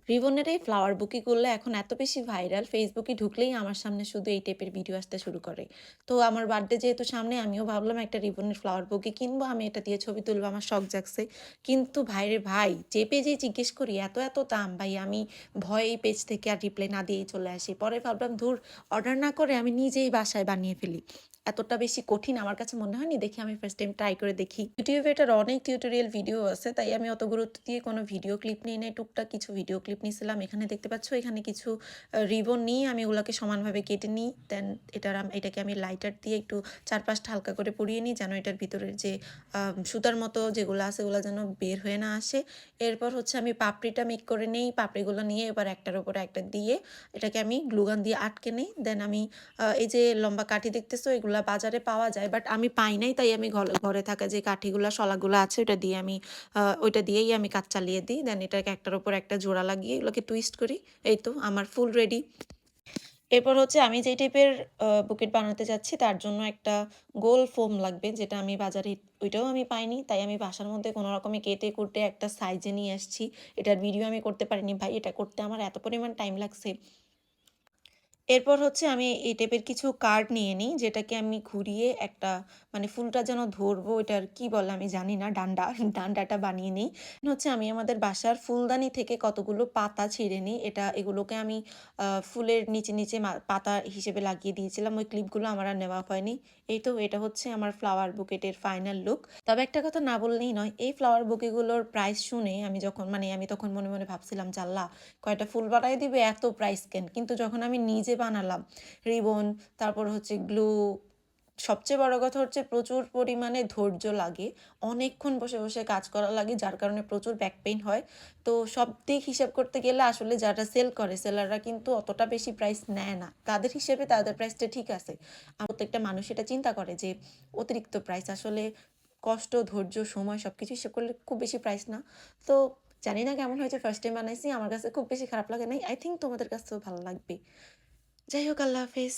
রিবনের এই ফ্লাওয়ার বুকিগুলো এখন এত বেশি ভাইরাল, ফেসবুকে ঢুকলেই আমার সামনে শুধু এই টাইপের ভিডিও আসতে শুরু করে। তো আমার বার্থডে যেহেতু সামনে, আমিও ভাবলাম একটা রিবনের ফ্লাওয়ার বুকি কিনবো, আমি এটা দিয়ে ছবি তুলবো, আমার শখ জাগছে। কিন্তু ভাইরে ভাই, যে পেজে জিজ্ঞেস করি এত এত দাম, ভাই আমি ভয়ে এই পেজ থেকে আর রিপ্লাই না দিয়েই চলে আসি। পরে ভাবলাম ধুর, অর্ডার না করে আমি নিজেই বাসায় বানিয়ে ফেলি। এতটা বেশি কঠিন আমার কাছে মনে হয়নি, দেখি আমি ফার্স্ট টাইম ট্রাই করে দেখি। ইউটিউবে এটার অনেক টিউটোরিয়াল ভিডিও আছে, তাই আমি অত গুরুত্ব দিয়ে কোনো ভিডিও ক্লিপ নিই নাই। টুকটাক কিছু ভিডিও ক্লিপ নিয়েছিলাম, এখানে দেখতে পাচ্ছ। এখানে কিছু রিবন নিয়ে আমি ওগুলোকে সমানভাবে কেটে নিই। দেন এটাকে আমি লাইটার দিয়ে একটু চারপাশটা হালকা করে পুড়িয়ে নিই, যেন এটার ভিতরের যে সুতার মতো যেগুলো আছে ওগুলো যেন বের হয়ে না আসে। এরপর হচ্ছে আমি পাপড়িটা মেক করে নেই, পাপড়িগুলো নিয়ে এবার একটার উপর একটা দিয়ে এটাকে আমি গ্লুগান দিয়ে আটকে নিই। দেন আমি এই যে লম্বা কাঠি দেখতেছো, এগুলা বাজারে পাওয়া যায়, বাট আমি পাই নাই, তাই আমি ঘরে থাকা যে কাঠিগুলা শলাগুলো আছে ওইটা দিয়েই আমি কাজ চালিয়ে দিই। দেন এটাকে একটার উপর একটা জোড়া লাগিয়ে এগুলোকে টুইস্ট করি। এই তো আমার ফুল রেডি। এরপর হচ্ছে আমি যেই টাইপের বুকেট বানাতে যাচ্ছি তার জন্য একটা গোল ফোম লাগবে, যেটা আমি বাজারে ওইটাও আমি পাইনি, তাই আমি বাসার মধ্যে কোনো রকমে কেটে কুটে একটা সাইজে নিয়ে আসছি। এটার ভিডিও আমি করতে পারিনি ভাই, এটা করতে আমার এত পরিমাণ টাইম লাগছে। এরপর হচ্ছে আমি এই টাইপের কিছু কার্ড নিয়ে নিই, যেটাকে আমি ঘুরিয়ে একটা মানে ফুলটা যেন ধরবো, এটার কি বলে আমি জানি না, ডান্ডা ডান্ডাটা বানিয়ে নিই। হচ্ছে আমি আমাদের বাসার ফুলদানি থেকে কতগুলো পাতা ছিঁড়ে নিই, এগুলোকে আমি ফুলের নিচে নিচে পাতা হিসেবে লাগিয়ে দিয়েছিলাম। ওই ক্লিপগুলো আমার আর নেওয়া হয়নি। এই তো এটা হচ্ছে আমার ফ্লাওয়ার বুকেটের ফাইনাল লুক। তবে একটা কথা না বললেই নয়, এই ফ্লাওয়ার বুকেগুলোর প্রাইস শুনে আমি তখন মনে মনে ভাবছিলাম, জাল্লা কয়টা ফুল বানাই দিবে, এত প্রাইস কেন? কিন্তু যখন আমি নিজে বানালাম, রিবন, তারপর হচ্ছে গ্লু, সবচেয়ে বড় কথা হচ্ছে প্রচুর পরিমাণে ধৈর্য লাগে, অনেকক্ষণ বসে বসে কাজ করা লাগে, যার কারণে প্রচুর ব্যাক পেইন হয়। তো সব দিক হিসাব করতে গেলে আসলে যারা সেল করে, সেলাররা কিন্তু অতটা বেশি প্রাইস নেয় না, তাদের হিসেবে তাদের প্রাইসটা ঠিক আছে। আর প্রত্যেকটা মানুষ এটা চিন্তা করে যে অতিরিক্ত প্রাইস, আসলে কষ্ট, ধৈর্য, সময় সবকিছু হিসেব করলে খুব বেশি প্রাইস না। তো জানি না কেমন হয়েছে, ফার্স্ট টাইম বানাইছি, আমার কাছে খুব বেশি খারাপ লাগে নাই। আই থিঙ্ক তোমাদের কাছেও ভালো লাগবে। যাই হোক, আল্লাহ হাফেজ।